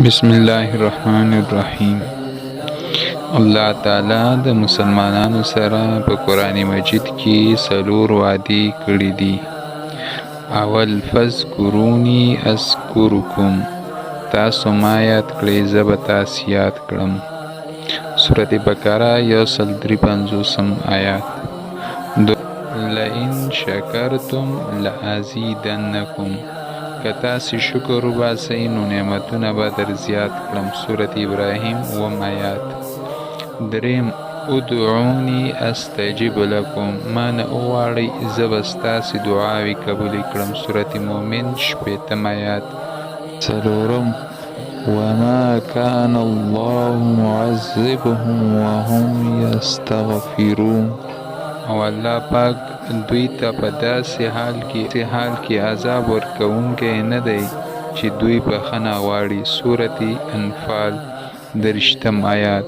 بسم الله الرحمن الرحیم. الله تعالی د مسلمانانو سره په قرآن مجید کې څلور وعدې کړې دي. اول فذکرونی اذکرکم، تاسو ما یاد کړئ زه به تاسې یاد کړم. سورة بقره 153 آیات. لئن شکرتم لازیدنکم، که تاسې شکر وباسئ نو نعمتونه به در زیات کړم. سورة ابراهیم 9 آیات. دریم ادعونی استجب لکم، ما نه وغواړئ زه به ستاسې دعاوې قبولې کړم. سورة مؤمن 8 آیات. څلورم وما كان الله معذبهم وهم يستغفرون، او الله پاک دوی ته په داسې حال کې عذاب ورکوونکی نه دی چې دوی بخښنه غواړي. سورة انفال 30 آیات.